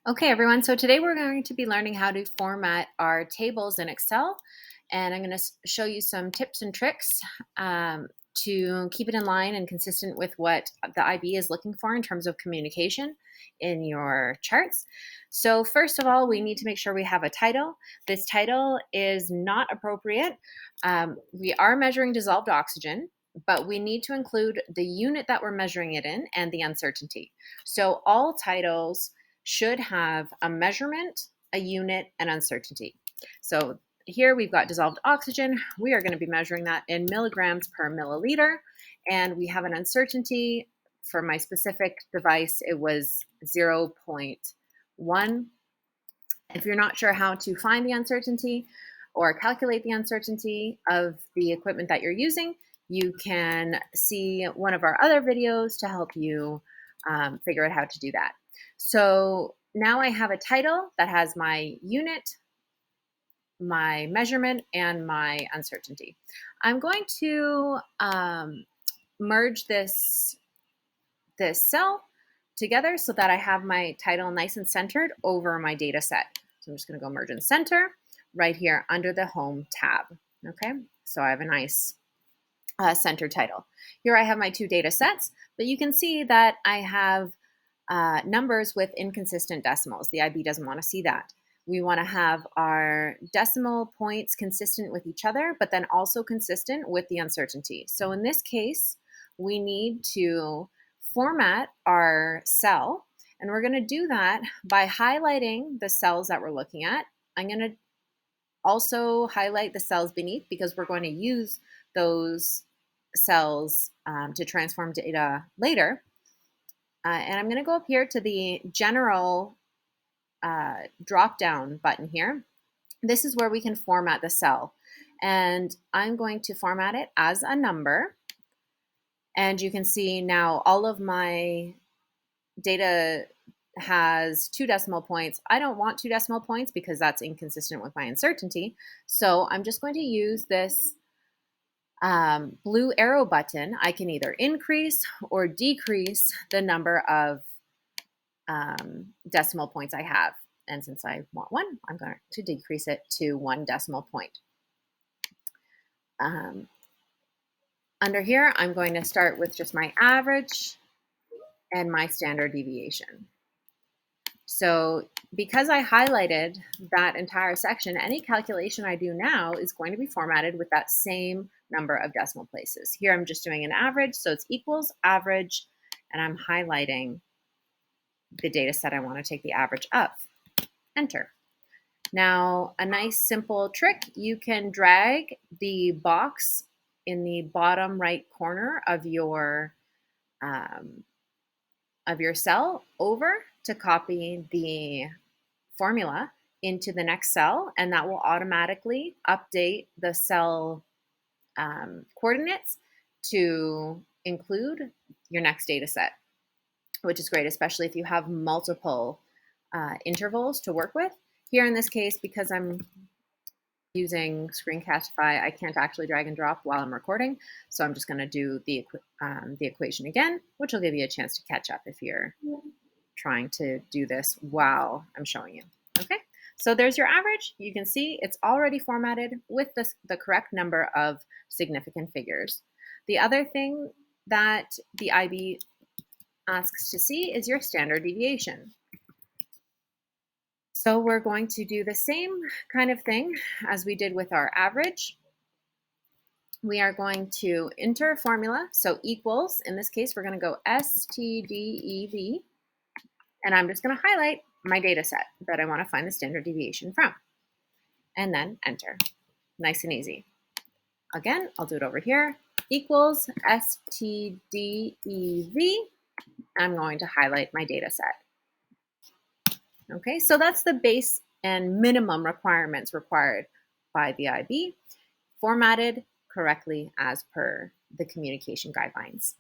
Okay, everyone. So today we're going to be learning how to format our tables in Excel. And I'm going to show you some tips and tricks to keep it in line and consistent with what the IB is looking for in terms of communication in your charts. So first of all, we need to make sure we have a title. This title is not appropriate. We are measuring dissolved oxygen, but we need to include the unit that we're measuring it in and the uncertainty. So all titles should have a measurement, a unit, and uncertainty. So here we've got dissolved oxygen. We are going to be measuring that in milligrams per milliliter. And we have an uncertainty. For my specific device, it was 0.1. If you're not sure how to find the uncertainty or calculate the uncertainty of the equipment that you're using, you can see one of our other videos to help you figure out how to do that. So now I have a title that has my unit, my measurement, and my uncertainty. I'm going to merge this cell together so that I have my title nice and centered over my data set. So I'm just going to go merge and center right here under the home tab. Okay, so I have a nice center title. Here I have my two data sets, but you can see that I have numbers with inconsistent decimals. The IB doesn't want to see that. We want to have our decimal points consistent with each other, but then also consistent with the uncertainty. So in this case, we need to format our cell, and we're going to do that by highlighting the cells that we're looking at. I'm going to also highlight the cells beneath because we're going to use those cells to transform data later. And I'm going to go up here to the general drop-down button here. This is where we can format the cell. And I'm going to format it as a number. And you can see now all of my data has 2 decimal points. I don't want 2 decimal points because that's inconsistent with my uncertainty. So I'm just going to use this blue arrow button. I can either increase or decrease the number of decimal points I have. And since I want 1, I'm going to decrease it to 1 decimal point. Under here, I'm going to start with just my average and my standard deviation. So because I highlighted that entire section, any calculation I do now is going to be formatted with that same number of decimal places. Here I'm just doing an average, so it's equals average, and I'm highlighting the data set I want to take the average of. Enter. Now, a nice simple trick, you can drag the box in the bottom right corner of your cell over to copy the formula into the next cell, and that will automatically update the cell coordinates to include your next data set, which is great, especially if you have multiple intervals to work with. Here in this case, because I'm using Screencastify, I can't actually drag and drop while I'm recording, so I'm just going to do the equation again, which will give you a chance to catch up if you're trying to do this while I'm showing you. Okay, so there's your average. You can see it's already formatted with the correct number of significant figures. The other thing that the IB asks to see is your standard deviation. So we're going to do the same kind of thing as we did with our average. We are going to enter a formula, so equals. In this case, we're going to go STDEV, and I'm just going to highlight my data set that I want to find the standard deviation from, and then enter. Nice and easy. Again, I'll do it over here. Equals STDEV. I'm going to highlight my data set. Okay, so that's the base and minimum requirements required by the IB, formatted correctly as per the communication guidelines.